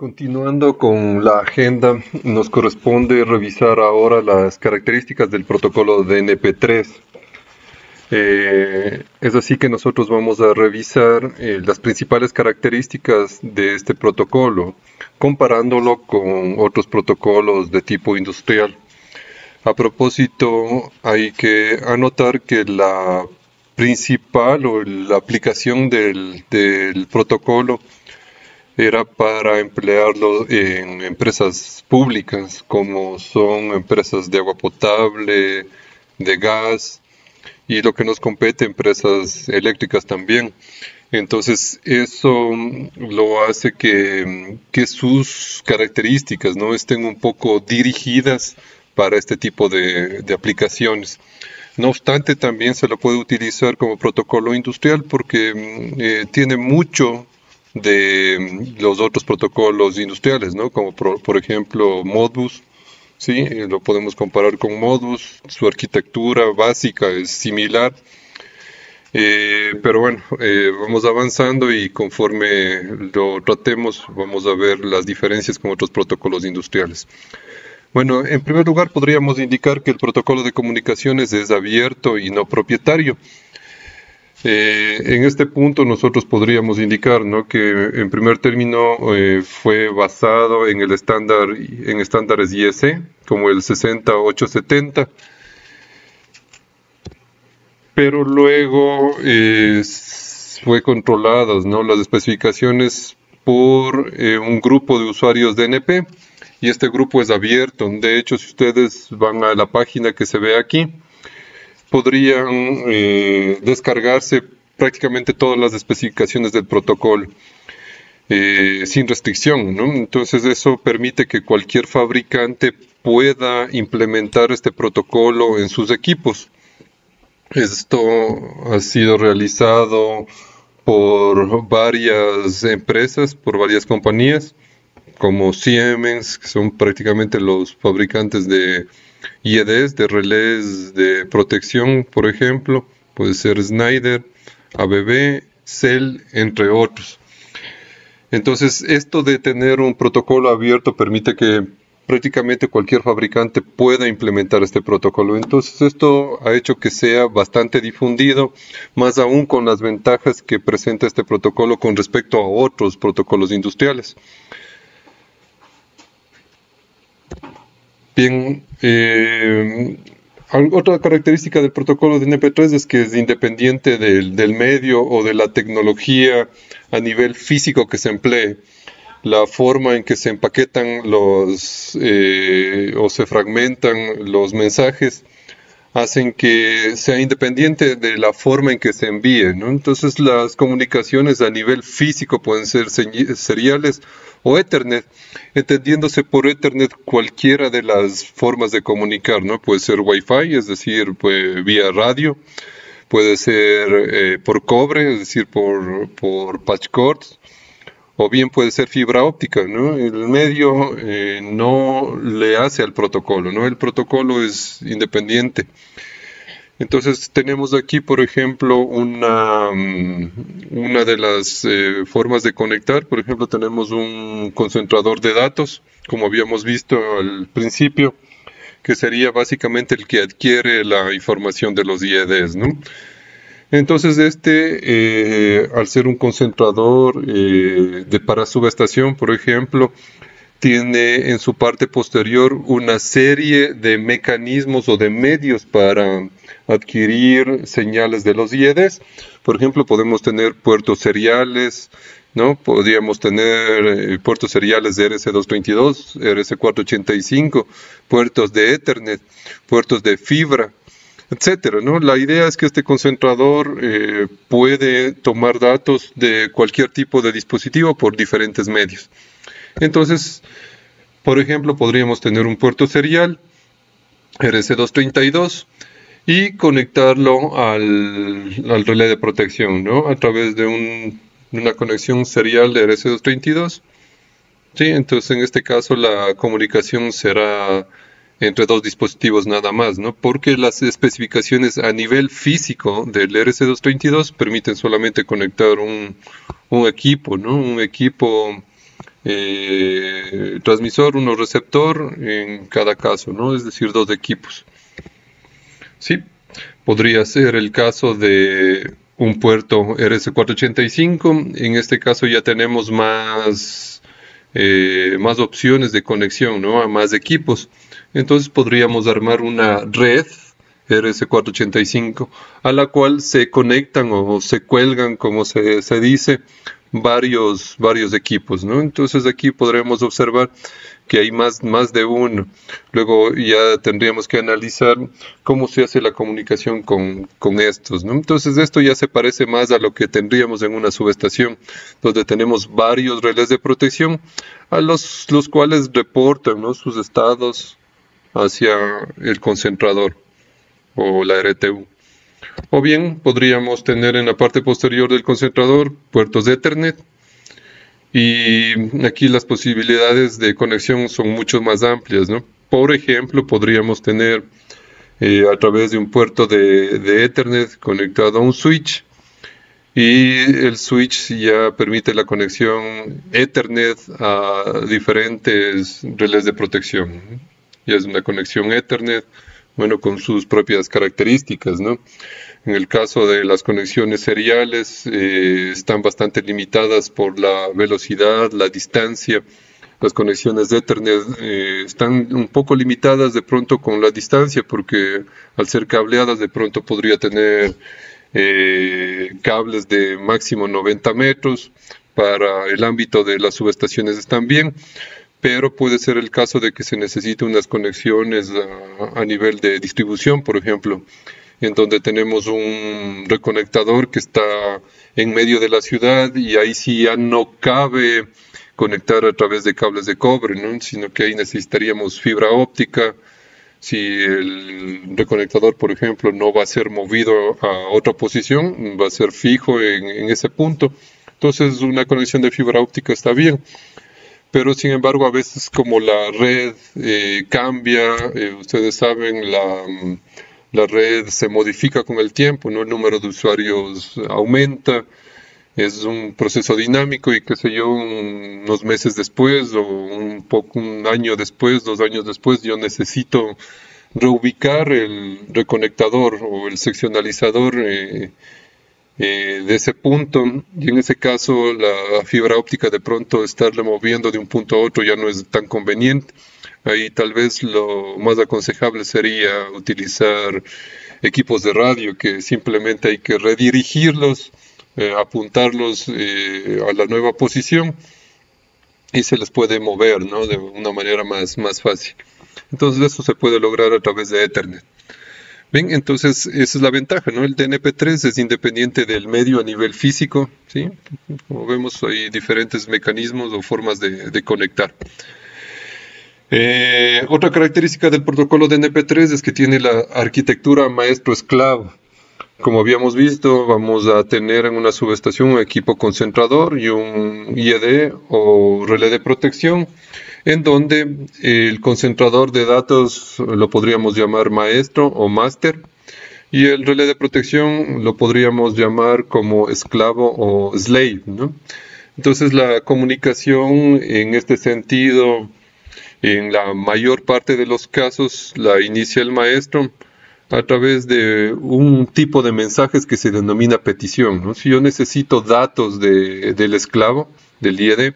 Continuando con la agenda, nos corresponde revisar ahora las características del protocolo DNP3. Es así que nosotros vamos a revisar las principales características de este protocolo, comparándolo con otros protocolos de tipo industrial. A propósito, hay que anotar que la principal o la aplicación del protocolo era para emplearlo en empresas públicas, como son empresas de agua potable, de gas, y lo que nos compete, empresas eléctricas también. Entonces, eso lo hace que sus características no estén un poco dirigidas para este tipo de aplicaciones. No obstante, también se lo puede utilizar como protocolo industrial porque tiene mucho de los otros protocolos industriales, ¿no? Como por ejemplo Modbus, ¿sí? Lo podemos comparar con Modbus, su arquitectura básica es similar, pero bueno, vamos avanzando y conforme lo tratemos vamos a ver las diferencias con otros protocolos industriales. Bueno, en primer lugar podríamos indicar que el protocolo de comunicaciones es abierto y no propietario. En este punto nosotros podríamos indicar, ¿no?, que en primer término fue basado en el en estándares IEC, como el 60870, pero luego fue controladas, ¿no?, las especificaciones por un grupo de usuarios DNP, y este grupo es abierto. De hecho, si ustedes van a la página que se ve aquí, podrían descargarse prácticamente todas las especificaciones del protocolo sin restricción, ¿no? Entonces eso permite que cualquier fabricante pueda implementar este protocolo en sus equipos. Esto ha sido realizado por varias empresas, por varias compañías, como Siemens, que son prácticamente los fabricantes de IEDs, de relés de protección, por ejemplo, puede ser Schneider, ABB, Cell, entre otros. Entonces, esto de tener un protocolo abierto permite que prácticamente cualquier fabricante pueda implementar este protocolo. Entonces, esto ha hecho que sea bastante difundido, más aún con las ventajas que presenta este protocolo con respecto a otros protocolos industriales. Bien, otra característica del protocolo de NP3 es que es independiente del medio o de la tecnología a nivel físico que se emplee. La forma en que se empaquetan o se fragmentan los mensajes hacen que sea independiente de la forma en que se envíen, ¿no? Entonces las comunicaciones a nivel físico pueden ser seriales o Ethernet, entendiéndose por Ethernet cualquiera de las formas de comunicar, ¿no? Puede ser Wi-Fi, es decir, pues, vía radio, puede ser por cobre, es decir, por patch cords, o bien puede ser fibra óptica, ¿no? El medio no le hace al protocolo, ¿no? El protocolo es independiente. Entonces tenemos aquí, por ejemplo, una de las formas de conectar. Por ejemplo, tenemos un concentrador de datos, como habíamos visto al principio, que sería básicamente el que adquiere la información de los IEDs, ¿no? Entonces al ser un concentrador para subestación, por ejemplo, tiene en su parte posterior una serie de mecanismos o de medios para adquirir señales de los IEDs. Por ejemplo, podemos tener puertos seriales, ¿no? Podríamos tener puertos seriales de RS232, RS485, puertos de Ethernet, puertos de fibra, etcétera, ¿no? La idea es que este concentrador puede tomar datos de cualquier tipo de dispositivo por diferentes medios. Entonces, por ejemplo, podríamos tener un puerto serial RS232 y conectarlo al relé de protección, ¿no? A través de una conexión serial de RS232. Sí, entonces en este caso la comunicación será entre dos dispositivos nada más, ¿no? Porque las especificaciones a nivel físico del RS232 permiten solamente conectar un equipo, ¿no? Un equipo transmisor, uno receptor en cada caso, ¿no? Es decir, 2 equipos. Sí, podría ser el caso de un puerto RS485. En este caso ya tenemos más opciones de conexión, ¿no? A más equipos. Entonces podríamos armar una red RS485 a la cual se conectan o se cuelgan, como se dice, varios equipos, ¿no? Entonces aquí podremos observar que hay más de uno. Luego ya tendríamos que analizar cómo se hace la comunicación con estos, ¿no? Entonces esto ya se parece más a lo que tendríamos en una subestación, donde tenemos varios relés de protección a los cuales reportan, ¿no? Sus estados hacia el concentrador o la RTU. O bien podríamos tener en la parte posterior del concentrador puertos de Ethernet, y aquí las posibilidades de conexión son mucho más amplias, ¿no? Por ejemplo, podríamos tener a través de un puerto de Ethernet conectado a un switch, y el switch ya permite la conexión Ethernet a diferentes relés de protección. Ya es una conexión Ethernet, bueno, con sus propias características, ¿no? En el caso de las conexiones seriales, están bastante limitadas por la velocidad, la distancia. Las conexiones de Ethernet están un poco limitadas de pronto con la distancia, porque al ser cableadas de pronto podría tener cables de máximo 90 metros. Para el ámbito de las subestaciones están bien, pero puede ser el caso de que se necesite unas conexiones a nivel de distribución, por ejemplo, en donde tenemos un reconectador que está en medio de la ciudad, y ahí sí ya no cabe conectar a través de cables de cobre, ¿no? Sino que ahí necesitaríamos fibra óptica. Si el reconectador, por ejemplo, no va a ser movido a otra posición, va a ser fijo en ese punto, entonces una conexión de fibra óptica está bien. Pero sin embargo, a veces como la red cambia, ustedes saben, la red se modifica con el tiempo, ¿no? El número de usuarios aumenta, es un proceso dinámico, y qué sé yo, unos meses después o un año después, 2 años después, yo necesito reubicar el reconectador o el seccionalizador de ese punto, y en ese caso la fibra óptica de pronto estarle moviendo de un punto a otro ya no es tan conveniente. Ahí tal vez lo más aconsejable sería utilizar equipos de radio, que simplemente hay que redirigirlos, apuntarlos a la nueva posición, y se les puede mover, ¿no? De una manera más fácil. Entonces eso se puede lograr a través de Ethernet. Bien, entonces esa es la ventaja, ¿no? El DNP3 es independiente del medio a nivel físico, ¿sí? Como vemos, hay diferentes mecanismos o formas de conectar. Otra característica del protocolo DNP3 es que tiene la arquitectura maestro-esclavo. Como habíamos visto, vamos a tener en una subestación un equipo concentrador y un IED o relé de protección, en donde el concentrador de datos lo podríamos llamar maestro o máster, y el relé de protección lo podríamos llamar como esclavo o slave, ¿no? Entonces la comunicación en este sentido, en la mayor parte de los casos, la inicia el maestro a través de un tipo de mensajes que se denomina petición, ¿no? Si yo necesito datos del esclavo, del IED,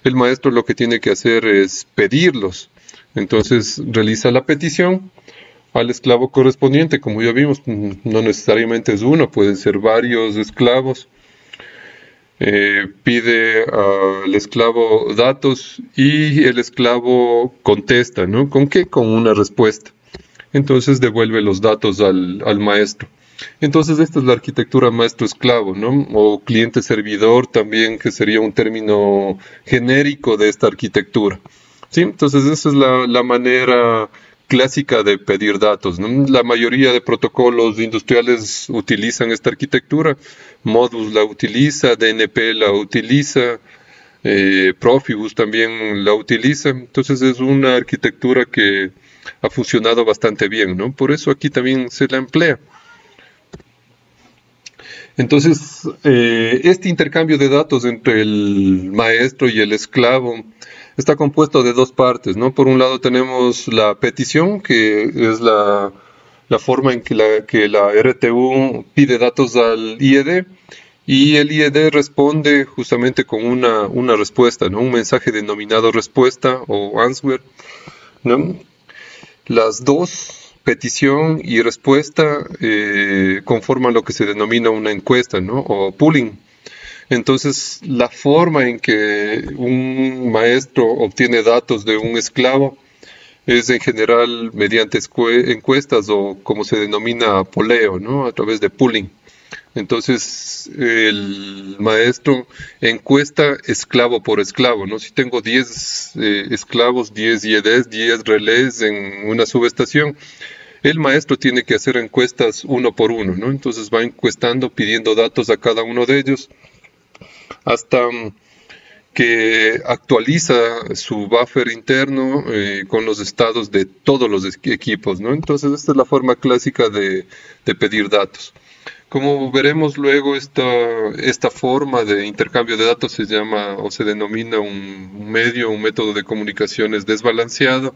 el maestro lo que tiene que hacer es pedirlos. Entonces realiza la petición al esclavo correspondiente. Como ya vimos, no necesariamente es uno, pueden ser varios esclavos. Pide al esclavo datos y el esclavo contesta, ¿no? ¿Con qué? Con una respuesta. Entonces devuelve los datos al maestro. Entonces esta es la arquitectura maestro-esclavo, ¿no? O cliente-servidor también, que sería un término genérico de esta arquitectura. ¿Sí? Entonces esa es la manera clásica de pedir datos, ¿no? La mayoría de protocolos industriales utilizan esta arquitectura. Modbus la utiliza, DNP la utiliza, Profibus también la utiliza. Entonces es una arquitectura que ha funcionado bastante bien, ¿no? Por eso aquí también se la emplea. Entonces, este intercambio de datos entre el maestro y el esclavo está compuesto de dos partes, ¿no? Por un lado tenemos la petición, que es la forma en que la RTU pide datos al IED, y el IED responde justamente con una respuesta, ¿no? Un mensaje denominado respuesta o answer, ¿no? Las dos, petición y respuesta, conforman lo que se denomina una encuesta, ¿no? O pooling. Entonces, la forma en que un maestro obtiene datos de un esclavo es en general mediante encuestas o como se denomina poleo, ¿no? A través de pooling. Entonces, el maestro encuesta esclavo por esclavo, ¿no? Si tengo 10 esclavos, 10 IEDs, 10 relés en una subestación, el maestro tiene que hacer encuestas uno por uno, ¿no? Entonces va encuestando, pidiendo datos a cada uno de ellos, hasta que actualiza su buffer interno con los estados de todos los equipos, ¿no? Entonces, esta es la forma clásica de pedir datos. Como veremos luego, esta forma de intercambio de datos se llama o se denomina un método de comunicaciones desbalanceado,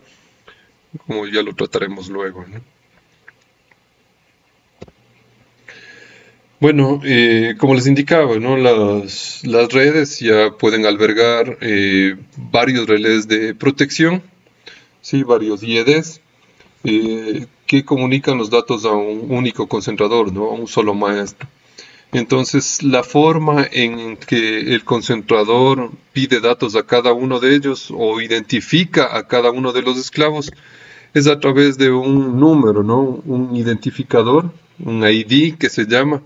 como ya lo trataremos luego, ¿no? Bueno, como les indicaba, ¿no? Las redes ya pueden albergar varios relés de protección, ¿sí? Varios IEDs, que comunican los datos a un único concentrador, ¿no? A un solo maestro. Entonces, la forma en que el concentrador pide datos a cada uno de ellos o identifica a cada uno de los esclavos es a través de un número, ¿no? Un identificador, un ID que se llama,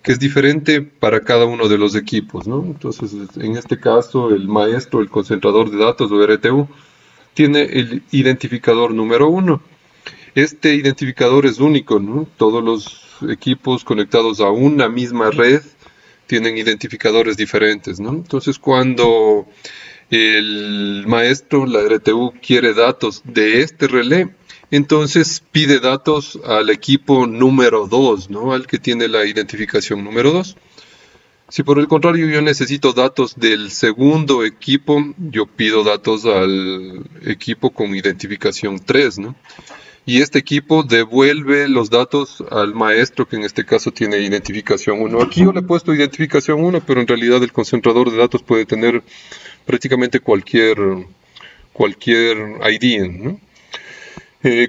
que es diferente para cada uno de los equipos, ¿no? Entonces, en este caso, el maestro, el concentrador de datos o RTU, tiene el identificador número 1. Este identificador es único, ¿no? Todos los equipos conectados a una misma red tienen identificadores diferentes, ¿no? Entonces, cuando el maestro, la RTU, quiere datos de este relé, entonces pide datos al equipo número 2, ¿no? Al que tiene la identificación número 2. Si por el contrario yo necesito datos del segundo equipo, yo pido datos al equipo con identificación 3, ¿no? Y este equipo devuelve los datos al maestro, que en este caso tiene identificación 1. Aquí yo le he puesto identificación 1, pero en realidad el concentrador de datos puede tener prácticamente cualquier ID, ¿no?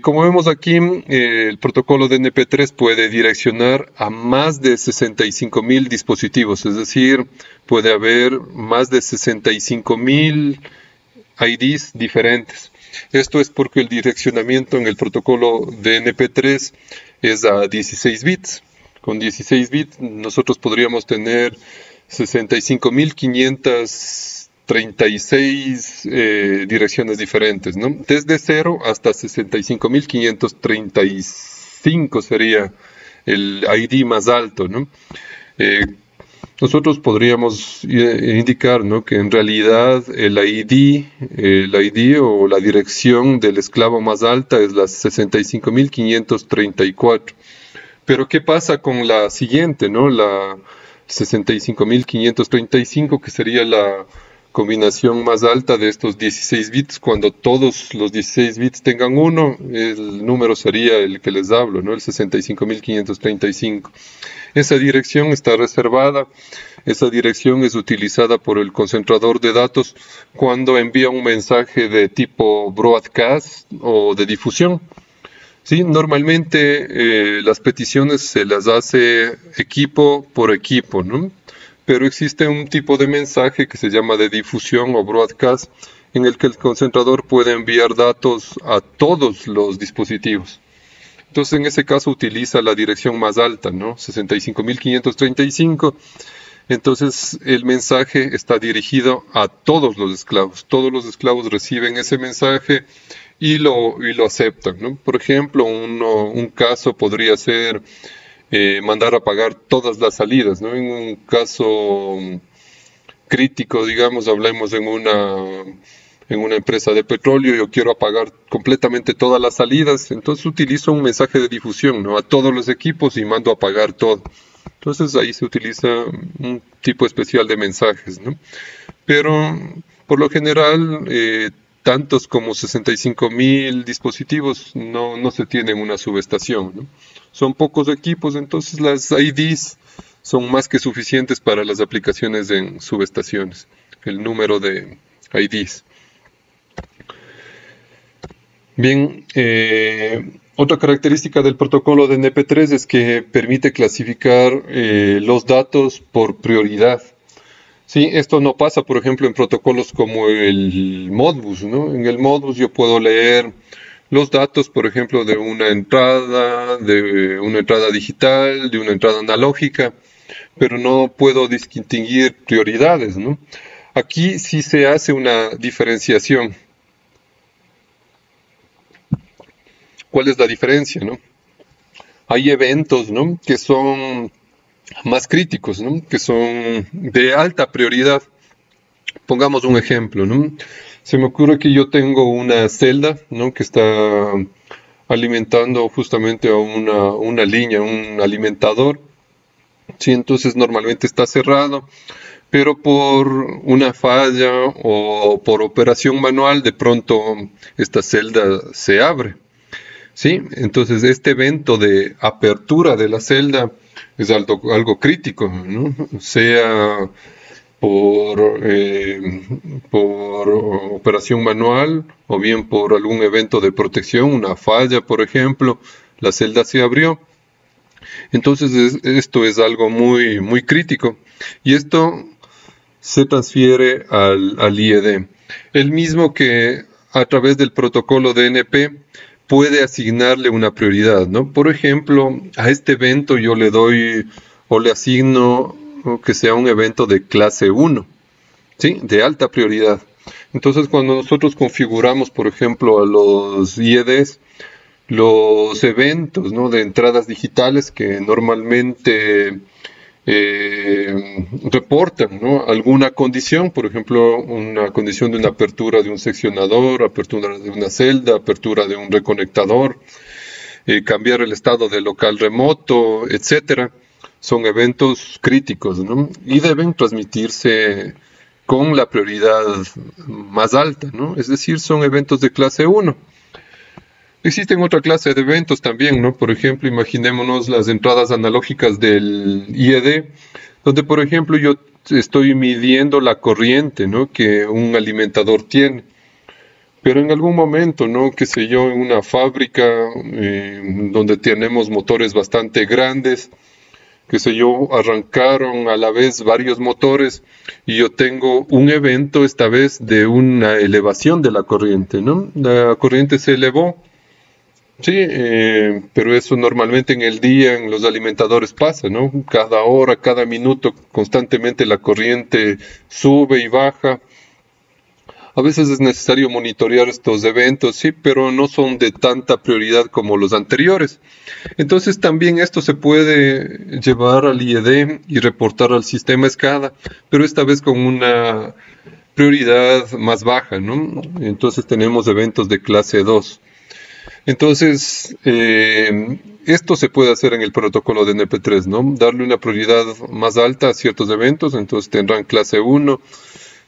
Como vemos aquí, el protocolo de DNP3 puede direccionar a más de 65.000 dispositivos, es decir, puede haber más de 65.000 IDs diferentes. Esto es porque el direccionamiento en el protocolo de DNP3 es a 16 bits. Con 16 bits nosotros podríamos tener 65.536 direcciones diferentes, ¿no? Desde 0 hasta 65.535 sería el ID más alto, ¿no? Nosotros podríamos indicar, ¿no? Que en realidad el ID o la dirección del esclavo más alta es la 65.534. Pero ¿qué pasa con la siguiente, ¿no? La 65.535, que sería la combinación más alta de estos 16 bits? Cuando todos los 16 bits tengan 1, el número sería el que les hablo, ¿no? El 65.535. Esa dirección está reservada, esa dirección es utilizada por el concentrador de datos cuando envía un mensaje de tipo broadcast o de difusión. Sí, normalmente las peticiones se las hace equipo por equipo, ¿no? Pero existe un tipo de mensaje que se llama de difusión o broadcast, en el que el concentrador puede enviar datos a todos los dispositivos. Entonces, en ese caso utiliza la dirección más alta, ¿no? 65.535. Entonces, el mensaje está dirigido a todos los esclavos. Todos los esclavos reciben ese mensaje y lo aceptan, ¿no? Por ejemplo, un caso podría ser mandar apagar todas las salidas, ¿no? En un caso crítico, digamos, hablemos en en una empresa de petróleo, yo quiero apagar completamente todas las salidas, entonces utilizo un mensaje de difusión, ¿no?, a todos los equipos y mando a apagar todo. Entonces ahí se utiliza un tipo especial de mensajes, ¿no? Pero por lo general, tantos como 65.000 dispositivos no se tienen una subestación, ¿no? Son pocos equipos, entonces las IDs son más que suficientes para las aplicaciones en subestaciones, el número de IDs. Bien, otra característica del protocolo de NP3 es que permite clasificar los datos por prioridad. Sí, esto no pasa, por ejemplo, en protocolos como el Modbus, ¿no? En el Modbus yo puedo leer los datos, por ejemplo, de una entrada digital, de una entrada analógica, pero no puedo distinguir prioridades, ¿no? Aquí sí se hace una diferenciación. ¿Cuál es la diferencia, no? Hay eventos, ¿no?, que son más críticos, ¿no?, que son de alta prioridad. Pongamos un ejemplo, ¿no? Se me ocurre que yo tengo una celda, ¿no?, que está alimentando justamente a una línea, un alimentador. Sí, entonces normalmente está cerrado, pero por una falla o por operación manual, de pronto esta celda se abre. Sí, entonces este evento de apertura de la celda es algo crítico, ¿no? Sea por operación manual o bien por algún evento de protección, una falla, por ejemplo, la celda se abrió. Entonces esto es algo muy, muy crítico y esto se transfiere al IED. El mismo que a través del protocolo DNP puede asignarle una prioridad, ¿no? Por ejemplo, a este evento yo le doy o le asigno que sea un evento de clase 1, ¿sí?, de alta prioridad. Entonces, cuando nosotros configuramos, por ejemplo, a los IEDs, los eventos, ¿no?, de entradas digitales que normalmente reportan, ¿no?, alguna condición, por ejemplo, una condición de una apertura de un seccionador, apertura de una celda, apertura de un reconectador, cambiar el estado del local remoto, etcétera. Son eventos críticos, ¿no?, y deben transmitirse con la prioridad más alta, ¿no? Es decir, son eventos de clase 1. Existen otra clase de eventos también, ¿no? Por ejemplo, imaginémonos las entradas analógicas del IED, donde, por ejemplo, yo estoy midiendo la corriente, ¿no?, que un alimentador tiene. Pero en algún momento, ¿no?, qué sé yo, en una fábrica donde tenemos motores bastante grandes, qué sé yo, arrancaron a la vez varios motores y yo tengo un evento esta vez de una elevación de la corriente, ¿no? La corriente se elevó. Sí, pero eso normalmente en el día en los alimentadores pasa, ¿no? Cada hora, cada minuto, constantemente la corriente sube y baja. A veces es necesario monitorear estos eventos, sí, pero no son de tanta prioridad como los anteriores. Entonces también esto se puede llevar al IED y reportar al sistema SCADA, pero esta vez con una prioridad más baja, ¿no? Entonces tenemos eventos de clase 2. Entonces, esto se puede hacer en el protocolo de NP3, ¿no? Darle una prioridad más alta a ciertos eventos, entonces tendrán clase 1,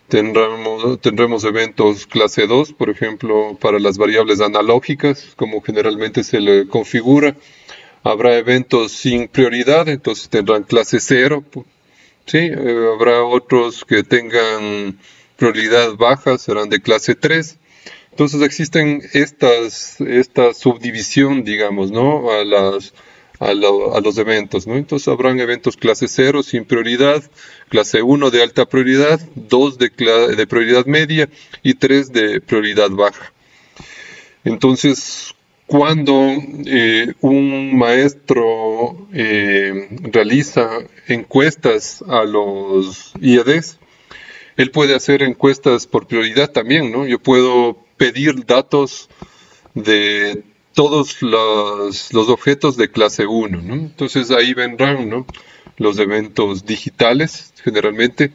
tendremos eventos clase 2, por ejemplo, para las variables analógicas, como generalmente se le configura. Habrá eventos sin prioridad, entonces tendrán clase 0, ¿sí? Habrá otros que tengan prioridad baja, serán de clase 3. Entonces existen esta subdivisión, digamos, ¿no?, a los eventos, ¿no? Entonces habrán eventos clase 0 sin prioridad, clase 1 de alta prioridad, 2 de prioridad media y 3 de prioridad baja. Entonces, cuando un maestro realiza encuestas a los IEDs, él puede hacer encuestas por prioridad también, ¿no? Yo puedo pedir datos de todos los objetos de clase 1, ¿no? Entonces ahí vendrán, ¿no?, los eventos digitales generalmente,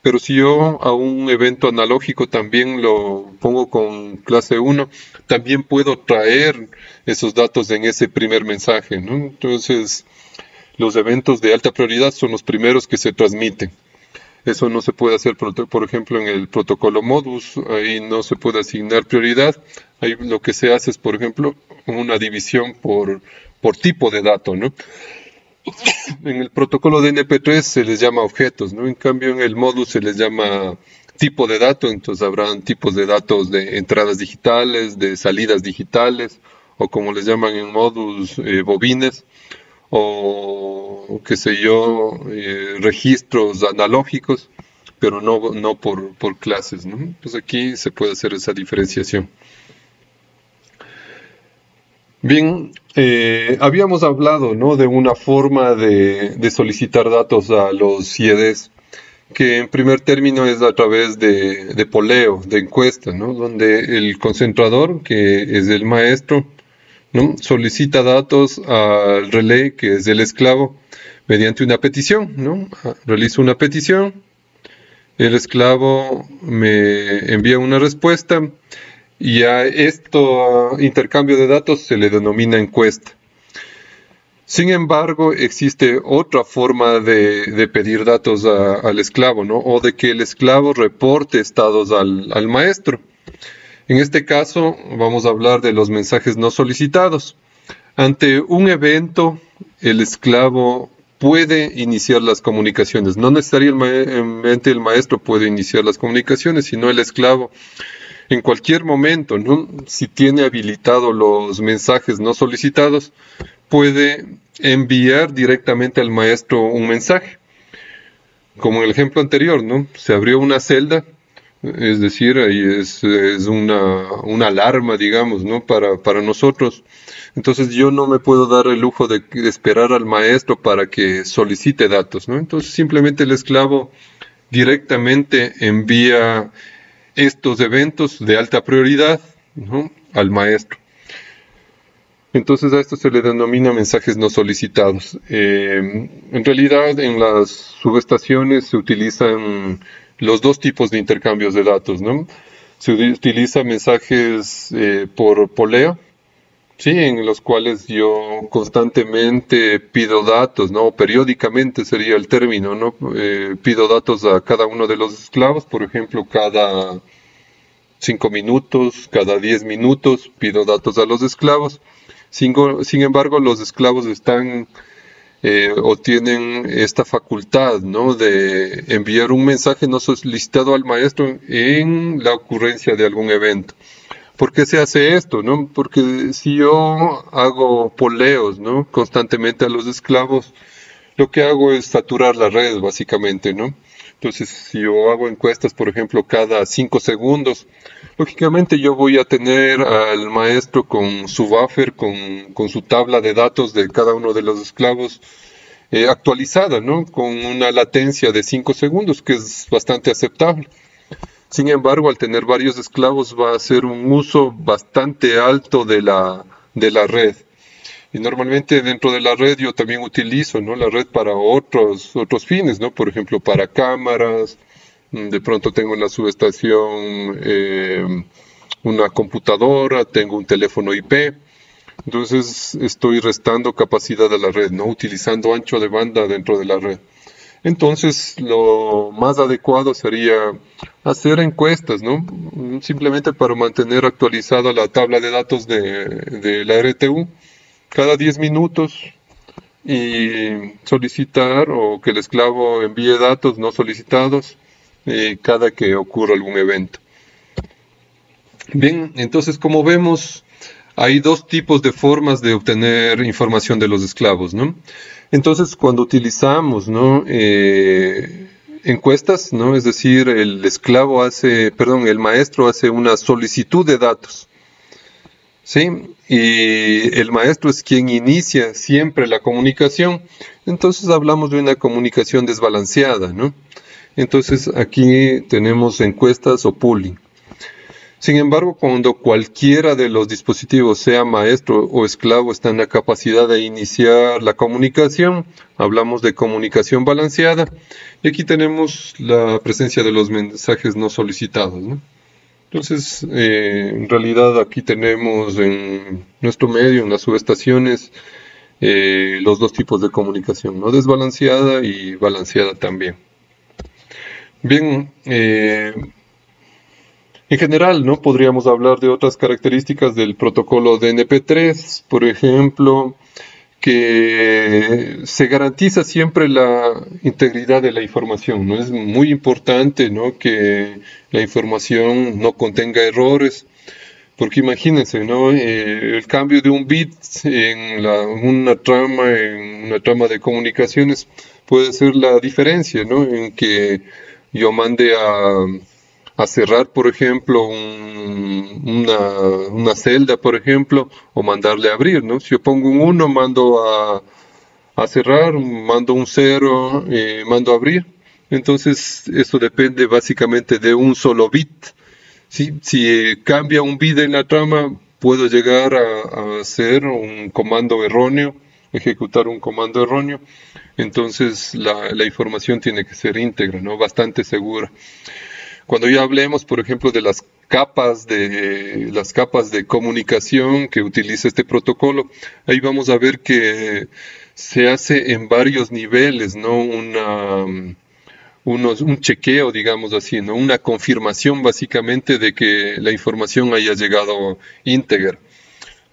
pero si yo a un evento analógico también lo pongo con clase 1, también puedo traer esos datos en ese primer mensaje, ¿no? Entonces, los eventos de alta prioridad son los primeros que se transmiten. Eso no se puede hacer, por ejemplo, en el protocolo Modbus, ahí no se puede asignar prioridad. Ahí lo que se hace es, por ejemplo, una división por tipo de dato, ¿no? En el protocolo de NP3 se les llama objetos, ¿no? En cambio, en el Modbus se les llama tipo de dato, entonces habrán tipos de datos de entradas digitales, de salidas digitales, o como les llaman en Modbus, bobines, o qué sé yo, registros analógicos, pero no por clases, ¿no? Pues aquí se puede hacer esa diferenciación. Bien, habíamos hablado, ¿no?, de una forma de solicitar datos a los IEDs, que en primer término es a través de poleo, de encuesta, ¿no?, donde el concentrador, que es el maestro, ¿no?, solicita datos al relé, que es el esclavo, mediante una petición, ¿no? Realizo una petición, el esclavo me envía una respuesta, y a intercambio de datos se le denomina encuesta. Sin embargo, existe otra forma de pedir datos al esclavo, ¿no?, o de que el esclavo reporte estados al maestro. En este caso, vamos a hablar de los mensajes no solicitados. Ante un evento, el esclavo puede iniciar las comunicaciones. No necesariamente el maestro puede iniciar las comunicaciones, sino el esclavo. En cualquier momento, ¿no?, si tiene habilitados los mensajes no solicitados, puede enviar directamente al maestro un mensaje. Como en el ejemplo anterior, ¿no?, se abrió una celda, es decir, ahí es una alarma, digamos, ¿no?, para nosotros. Entonces yo no me puedo dar el lujo de esperar al maestro para que solicite datos, ¿no? Entonces simplemente el esclavo directamente envía estos eventos de alta prioridad, ¿no?, al maestro. Entonces a esto se le denomina mensajes no solicitados. En realidad en las subestaciones se utilizan los dos tipos de intercambios de datos, ¿no? Se utiliza mensajes por poleo, sí, en los cuales yo constantemente pido datos, ¿no? Periódicamente sería el término, ¿no? Pido datos a cada uno de los esclavos, por ejemplo, cada 5 minutos, cada 10 minutos pido datos a los esclavos. Sin embargo, los esclavos o tienen esta facultad, ¿no?, de enviar un mensaje no solicitado al maestro en la ocurrencia de algún evento. ¿Por qué se hace esto, no? Porque si yo hago poleos, ¿no?, constantemente a los esclavos, lo que hago es saturar la red, básicamente, ¿no? Entonces, si yo hago encuestas, por ejemplo, cada 5 segundos, lógicamente yo voy a tener al maestro con su buffer, con su tabla de datos de cada uno de los esclavos actualizada, ¿no?, con una latencia de 5 segundos, que es bastante aceptable. Sin embargo, al tener varios esclavos va a ser un uso bastante alto de la red. Y normalmente dentro de la red yo también utilizo, ¿no?, la red para otros fines, ¿no? Por ejemplo, para cámaras. De pronto tengo en la subestación una computadora, tengo un teléfono IP. Entonces estoy restando capacidad a la red, ¿no?, utilizando ancho de banda dentro de la red. Entonces lo más adecuado sería hacer encuestas, ¿no?, simplemente para mantener actualizada la tabla de datos de la RTU cada 10 minutos y solicitar o que el esclavo envíe datos no solicitados cada que ocurra algún evento. Bien, entonces como vemos, hay dos tipos de formas de obtener información de los esclavos, ¿no? Entonces cuando utilizamos, ¿no?, encuestas, ¿no?, es decir, el maestro hace una solicitud de datos, ¿sí? Y el maestro es quien inicia siempre la comunicación. Entonces hablamos de una comunicación desbalanceada, ¿no? Entonces aquí tenemos encuestas o pooling. Sin embargo, cuando cualquiera de los dispositivos, sea maestro o esclavo, está en la capacidad de iniciar la comunicación, hablamos de comunicación balanceada, y aquí tenemos la presencia de los mensajes no solicitados, ¿no? Entonces, en realidad aquí tenemos en nuestro medio, en las subestaciones, los dos tipos de comunicación, ¿no? Desbalanceada y balanceada también. Bien, en general, ¿no? Podríamos hablar de otras características del protocolo DNP3, por ejemplo, que se garantiza siempre la integridad de la información, ¿no? Es muy importante, ¿no? Que la información no contenga errores, porque imagínense, ¿no? El cambio de un bit en una trama de comunicaciones puede ser la diferencia, ¿no? En que yo mande a cerrar, por ejemplo, una celda, por ejemplo, o mandarle a abrir, ¿no? Si yo pongo un 1, mando a cerrar, mando un 0, mando a abrir. Entonces, eso depende básicamente de un solo bit. ¿Sí? Si cambia un bit en la trama, puedo llegar a hacer un comando erróneo, ejecutar un comando erróneo. Entonces, la información tiene que ser íntegra, ¿no? Bastante segura. Cuando ya hablemos, por ejemplo, de las capas de comunicación que utiliza este protocolo, ahí vamos a ver que se hace en varios niveles, ¿no? Un chequeo, digamos así, ¿no? Una confirmación básicamente de que la información haya llegado íntegra,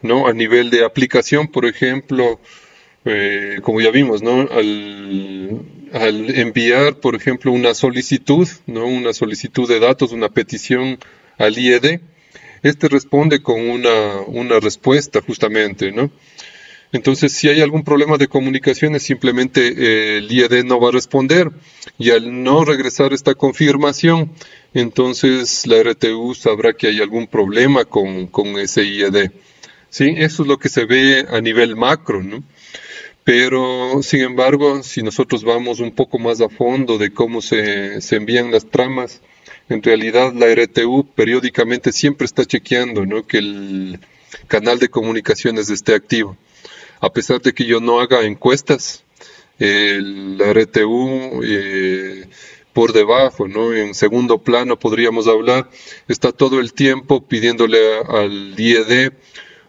¿no? A nivel de aplicación, por ejemplo, como ya vimos, ¿no? Al enviar, por ejemplo, una solicitud, ¿no? Una solicitud de datos, una petición al IED, este responde con una respuesta justamente, ¿no? Entonces, si hay algún problema de comunicaciones, simplemente el IED no va a responder, y al no regresar esta confirmación, entonces la RTU sabrá que hay algún problema con ese IED. ¿Sí? Eso es lo que se ve a nivel macro, ¿no? Pero, sin embargo, si nosotros vamos un poco más a fondo de cómo se envían las tramas, en realidad la RTU periódicamente siempre está chequeando, ¿no? Que el canal de comunicaciones esté activo. A pesar de que yo no haga encuestas, la RTU por debajo, ¿no? En segundo plano podríamos hablar, está todo el tiempo pidiéndole al IED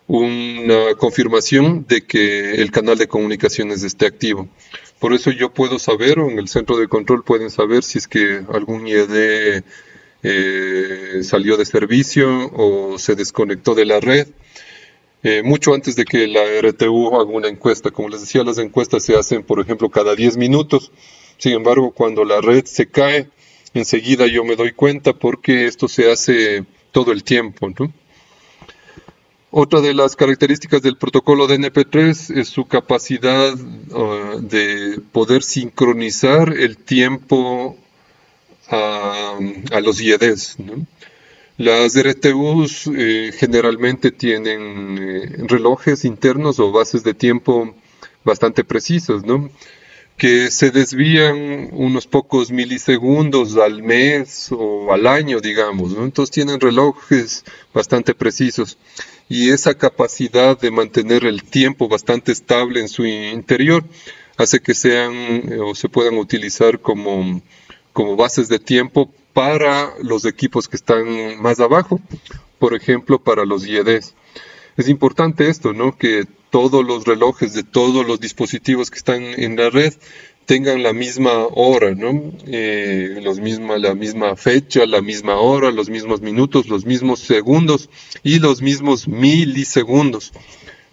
una confirmación de que el canal de comunicaciones esté activo. Por eso yo puedo saber, o en el centro de control pueden saber si es que algún IED salió de servicio o se desconectó de la red. Mucho antes de que la RTU haga una encuesta. Como les decía, las encuestas se hacen, por ejemplo, cada 10 minutos. Sin embargo, cuando la red se cae, enseguida yo me doy cuenta porque esto se hace todo el tiempo, ¿no? Otra de las características del protocolo DNP3 es su capacidad de poder sincronizar el tiempo a los IEDs, ¿no? Las RTUs generalmente tienen relojes internos o bases de tiempo bastante precisos, ¿no? Que se desvían unos pocos milisegundos al mes o al año, digamos, ¿no? Entonces tienen relojes bastante precisos. Y esa capacidad de mantener el tiempo bastante estable en su interior hace que sean o se puedan utilizar como bases de tiempo para los equipos que están más abajo, por ejemplo, para los IEDs. Es importante esto, ¿no? Que todos los relojes de todos los dispositivos que están en la red tengan la misma hora, ¿no? La misma fecha, la misma hora, los mismos minutos, los mismos segundos y los mismos milisegundos,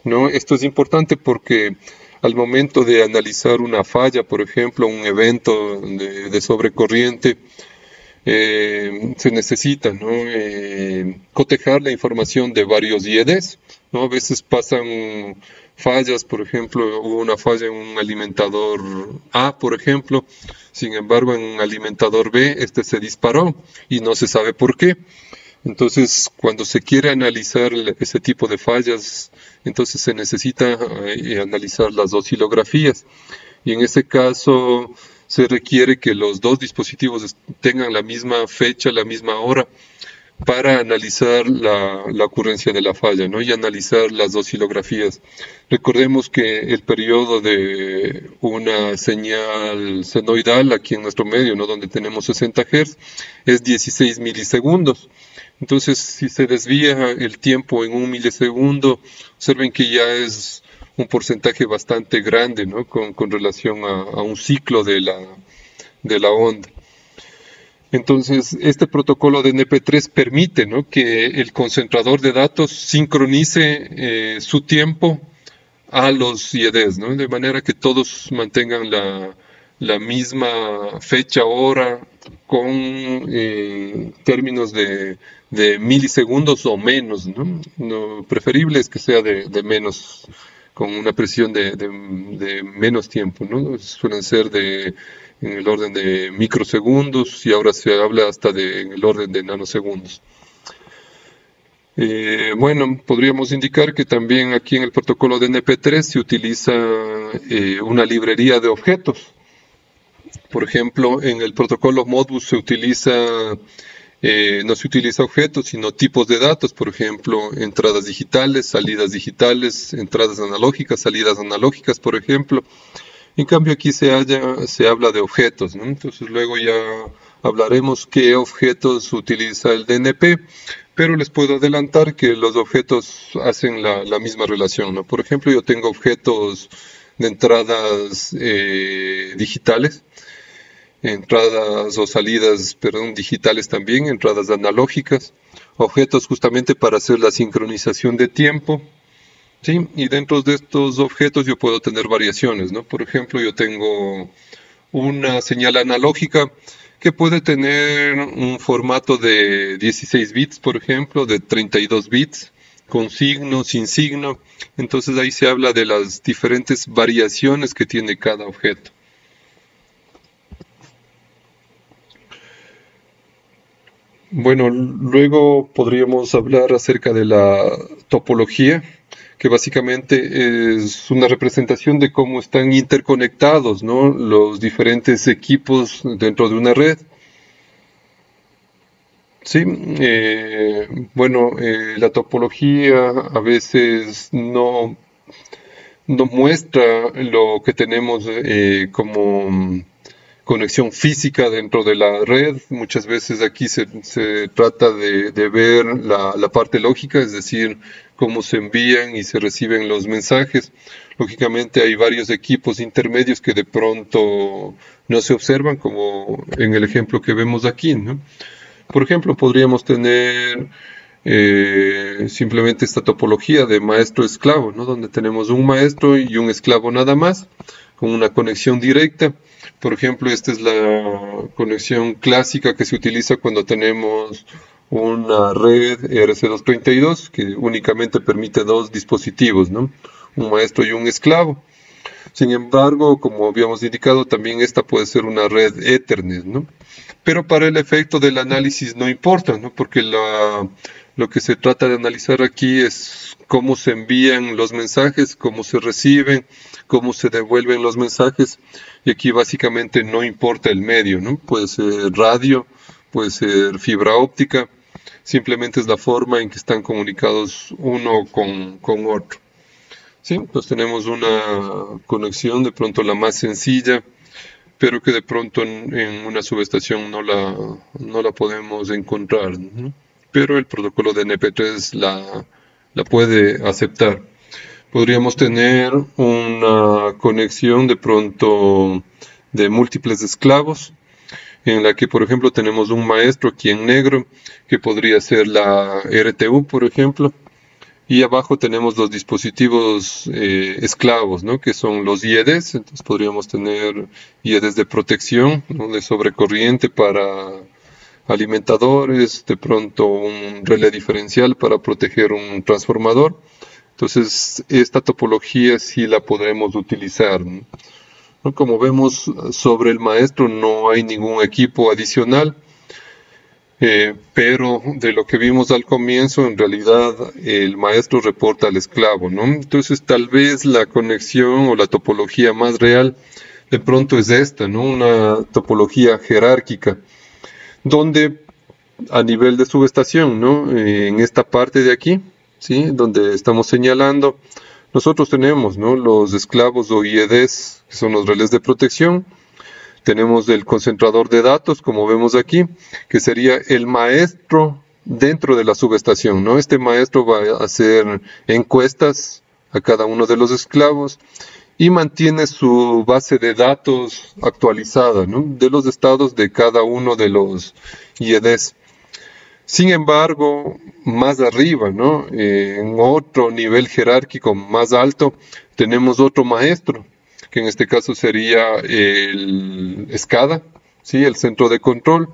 ¿no? Esto es importante porque al momento de analizar una falla, por ejemplo, un evento de sobrecorriente, se necesita, ¿no? Cotejar la información de varios IEDs, ¿no? A veces pasan fallas, por ejemplo, hubo una falla en un alimentador A, por ejemplo, sin embargo en un alimentador B este se disparó y no se sabe por qué. Entonces, cuando se quiere analizar ese tipo de fallas, entonces se necesita analizar las oscilografías, y en ese caso se requiere que los dos dispositivos tengan la misma fecha, la misma hora, para analizar la ocurrencia de la falla, ¿no? Y analizar las oscilografías. Recordemos que el periodo de una señal senoidal aquí en nuestro medio, ¿no? Donde tenemos 60 Hz, es 16 milisegundos. Entonces, si se desvía el tiempo en 1 milisegundo, observen que ya es un porcentaje bastante grande, ¿no? Con relación a un ciclo de la onda. Entonces, este protocolo de NP3 permite, ¿no?, que el concentrador de datos sincronice su tiempo a los IEDs, ¿no?, de manera que todos mantengan la misma fecha, hora, con términos de milisegundos o menos, ¿no? Lo preferible es que sea de menos, con una precisión de menos tiempo, ¿no? Suelen ser en el orden de microsegundos y ahora se habla hasta en el orden de nanosegundos. Bueno, podríamos indicar que también aquí en el protocolo de NP3 se utiliza una librería de objetos. Por ejemplo, en el protocolo Modbus no se utiliza objetos, sino tipos de datos, por ejemplo, entradas digitales, salidas digitales, entradas analógicas, salidas analógicas, por ejemplo. En cambio, aquí se habla de objetos, ¿no? Entonces, luego ya hablaremos qué objetos utiliza el DNP, pero les puedo adelantar que los objetos hacen la misma relación, ¿no? Por ejemplo, yo tengo objetos de entradas digitales, entradas o salidas, perdón, digitales también, entradas analógicas, objetos justamente para hacer la sincronización de tiempo, ¿sí? Y dentro de estos objetos yo puedo tener variaciones, ¿no? Por ejemplo, yo tengo una señal analógica que puede tener un formato de 16 bits, por ejemplo, de 32 bits, con signo, sin signo. Entonces ahí se habla de las diferentes variaciones que tiene cada objeto. Bueno, luego podríamos hablar acerca de la topología, que básicamente es una representación de cómo están interconectados, ¿no?, los diferentes equipos dentro de una red. Sí, bueno, la topología a veces no muestra lo que tenemos como conexión física dentro de la red. Muchas veces aquí se trata de ver la parte lógica, es decir, cómo se envían y se reciben los mensajes. Lógicamente hay varios equipos intermedios que de pronto no se observan, como en el ejemplo que vemos aquí, ¿no? Por ejemplo, podríamos tener simplemente esta topología de maestro-esclavo, ¿no?, donde tenemos un maestro y un esclavo nada más, con una conexión directa. Por ejemplo, esta es la conexión clásica que se utiliza cuando tenemos una red RC232 que únicamente permite dos dispositivos, ¿no?, un maestro y un esclavo. Sin embargo, como habíamos indicado, también esta puede ser una red Ethernet, ¿no? Pero para el efecto del análisis no importa, ¿no?, porque lo que se trata de analizar aquí es cómo se envían los mensajes, cómo se reciben, cómo se devuelven los mensajes, y aquí básicamente no importa el medio, ¿no? Puede ser radio, puede ser fibra óptica, simplemente es la forma en que están comunicados uno con otro. Sí, pues tenemos una conexión de pronto la más sencilla, pero que de pronto en una subestación no la podemos encontrar, ¿no? Pero el protocolo de NP3 la puede aceptar. Podríamos tener una conexión de pronto de múltiples esclavos, en la que, por ejemplo, tenemos un maestro aquí en negro, que podría ser la RTU, por ejemplo, y abajo tenemos los dispositivos esclavos, ¿no?, que son los IEDs. Entonces podríamos tener IEDs de protección, ¿no?, de sobrecorriente para alimentadores, de pronto un relé diferencial para proteger un transformador. Entonces, esta topología sí la podremos utilizar, ¿no? Como vemos, sobre el maestro no hay ningún equipo adicional, pero de lo que vimos al comienzo, en realidad el maestro reporta al esclavo, ¿no? Entonces, tal vez la conexión o la topología más real de pronto es esta, ¿no?, una topología jerárquica, donde a nivel de subestación, ¿no? En esta parte de aquí, ¿sí? Donde estamos señalando, nosotros tenemos, ¿no? Los esclavos o IEDs, que son los relés de protección. Tenemos el concentrador de datos, como vemos aquí, que sería el maestro dentro de la subestación, ¿no? Este maestro va a hacer encuestas a cada uno de los esclavos y mantiene su base de datos actualizada, ¿no? De los estados de cada uno de los IEDs. Sin embargo, más arriba, ¿no? En otro nivel jerárquico más alto, tenemos otro maestro, que en este caso sería el SCADA, ¿sí? El centro de control.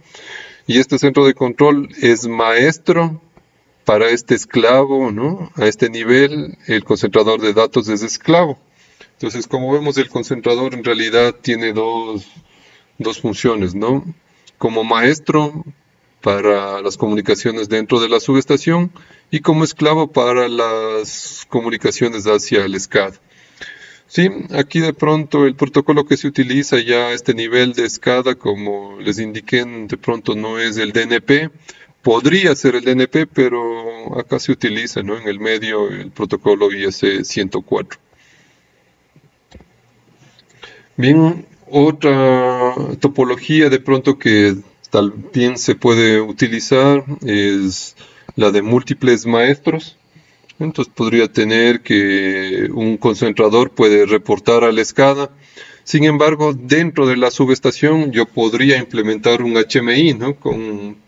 Y este centro de control es maestro para este esclavo, ¿no? A este nivel, el concentrador de datos es esclavo. Entonces, como vemos, el concentrador en realidad tiene dos funciones, ¿no? Como maestro para las comunicaciones dentro de la subestación y como esclavo para las comunicaciones hacia el SCADA. Sí, aquí de pronto el protocolo que se utiliza ya a este nivel de SCADA, como les indiqué, de pronto no es el DNP. Podría ser el DNP, pero acá se utiliza, ¿no? En el medio el protocolo IS-104. Bien, otra topología de pronto que también se puede utilizar es la de múltiples maestros. Entonces podría tener que un concentrador puede reportar al SCADA. Sin embargo, dentro de la subestación yo podría implementar un HMI, ¿no?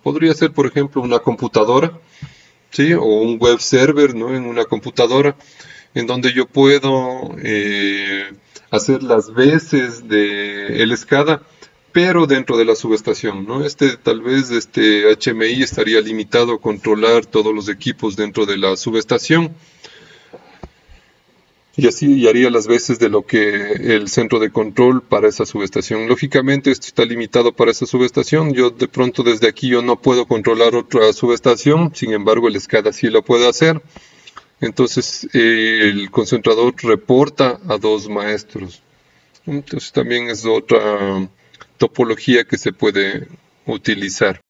Podría ser, por ejemplo, una computadora, ¿sí? O un web server, ¿no? En una computadora, en donde yo puedo hacer las veces de el SCADA, pero dentro de la subestación, ¿no? Tal vez este HMI estaría limitado a controlar todos los equipos dentro de la subestación. Y así haría las veces de lo que el centro de control para esa subestación. Lógicamente esto está limitado para esa subestación. Yo de pronto desde aquí yo no puedo controlar otra subestación. Sin embargo el SCADA sí lo puede hacer. Entonces el concentrador reporta a dos maestros. Entonces también es otra topología que se puede utilizar.